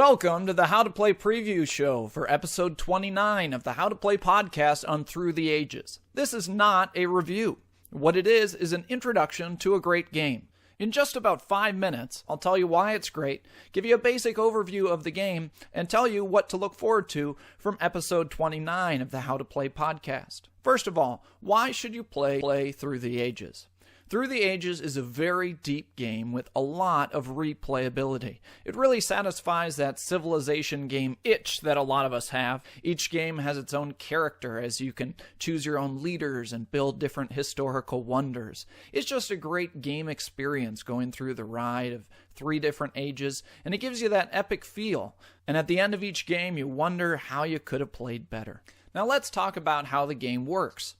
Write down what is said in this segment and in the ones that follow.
Welcome to the How to Play preview show for episode 29 of the How to Play podcast on Through the Ages. This is not a review. What it is an introduction to a great game. In just about 5 minutes, I'll tell you why it's great, give you a basic overview of the game, and tell you what to look forward to from episode 29 of the How to Play podcast. First of all, why should you play Through the Ages? Through the Ages is a very deep game with a lot of replayability. It really satisfies that Civilization game itch that a lot of us have. Each game has its own character as you can choose your own leaders and build different historical wonders. It's just a great game experience going through the ride of 3 different ages, and it gives you that epic feel. And at the end of each game, you wonder how you could have played better. Now let's talk about how the game works.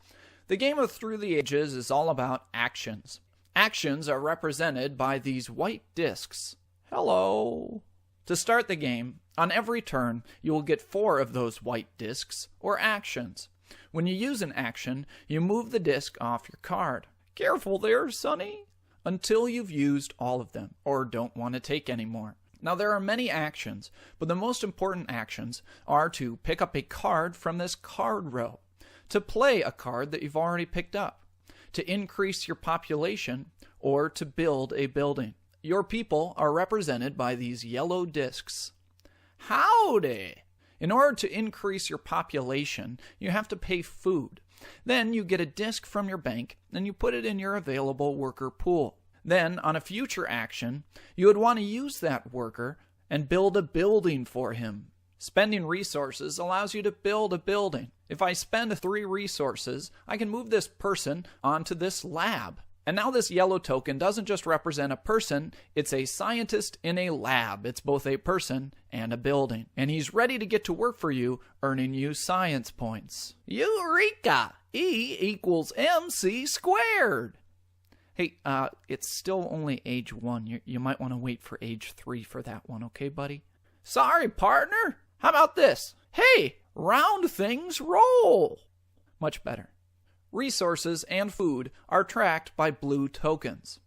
The game of Through the Ages is all about actions. Actions are represented by these white discs. Hello. To start the game, on every turn, you will get 4 of those white discs, or actions. When you use an action, you move the disc off your card. Careful there, Sonny. Until you've used all of them, or don't want to take any more. Now there are many actions, but the most important actions are to pick up a card from this card row, to play a card that you've already picked up, to increase your population, or to build a building. Your people are represented by these yellow discs. Howdy! In order to increase your population, you have to pay food. Then you get a disc from your bank, and you put it in your available worker pool. Then, on a future action, you would want to use that worker and build a building for him. Spending resources allows you to build a building. If I spend 3 resources, I can move this person onto this lab. And now this yellow token doesn't just represent a person, it's a scientist in a lab. It's both a person and a building. And he's ready to get to work for you, earning you science points. Eureka! E equals MC squared! Hey, it's still only age 1. You might want to wait for age 3 for that one, okay, buddy? Sorry, partner. How about this? Hey, round things roll. Much better. Resources and food are tracked by blue tokens.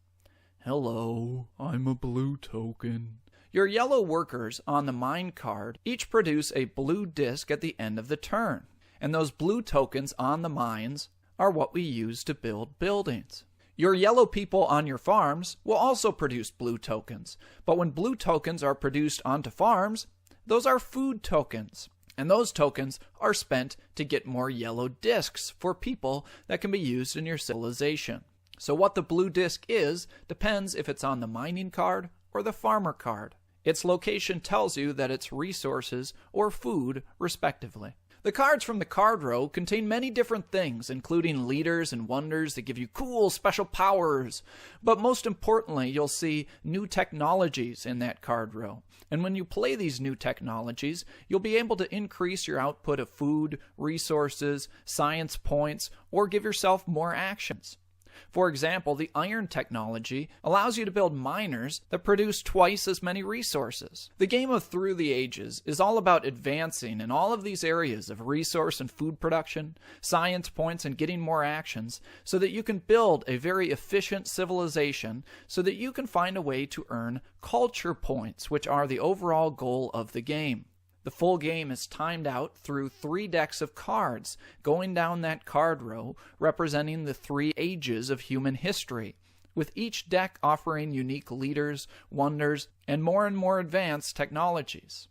Hello, I'm a blue token. Your yellow workers on the mine card each produce a blue disc at the end of the turn. And those blue tokens on the mines are what we use to build buildings. Your yellow people on your farms will also produce blue tokens. But when blue tokens are produced onto farms, those are food tokens. And those tokens are spent to get more yellow discs for people that can be used in your civilization. So what the blue disc is depends if it's on the mining card or the farmer card. Its location tells you that it's resources or food, respectively. The cards from the card row contain many different things, including leaders and wonders that give you cool special powers. But most importantly, you'll see new technologies in that card row. And when you play these new technologies, you'll be able to increase your output of food, resources, science points, or give yourself more actions. For example, the iron technology allows you to build miners that produce twice as many resources. The game of Through the Ages is all about advancing in all of these areas of resource and food production, science points, and getting more actions so that you can build a very efficient civilization so that you can find a way to earn culture points, which are the overall goal of the game. The full game is timed out through 3 decks of cards, going down that card row, representing the 3 ages of human history, with each deck offering unique leaders, wonders, and more advanced technologies.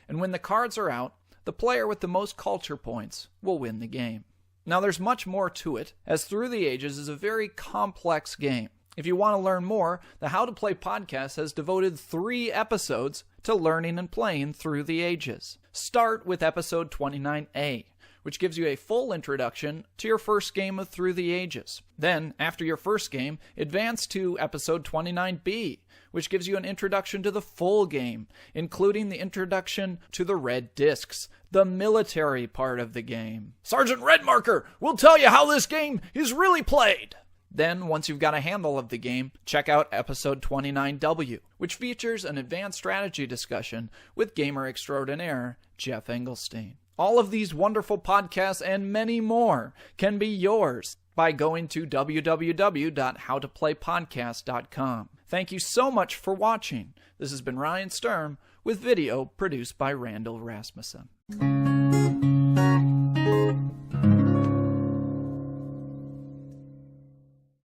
And when the cards are out, the player with the most culture points will win the game. Now there's much more to it, as Through the Ages is a very complex game. If you want to learn more, the How to Play podcast has devoted 3 episodes to learning and playing Through the Ages. Start with episode 29A, which gives you a full introduction to your first game of Through the Ages. Then, after your first game, advance to episode 29B, which gives you an introduction to the full game, including the introduction to the red discs, the military part of the game. Sergeant Redmarker will tell you how this game is really played. Then, once you've got a handle of the game, check out episode 29W, which features an advanced strategy discussion with gamer extraordinaire Jeff Engelstein. All of these wonderful podcasts and many more can be yours by going to www.howtoplaypodcast.com. Thank you so much for watching. This has been Ryan Sturm with video produced by Randall Rasmussen.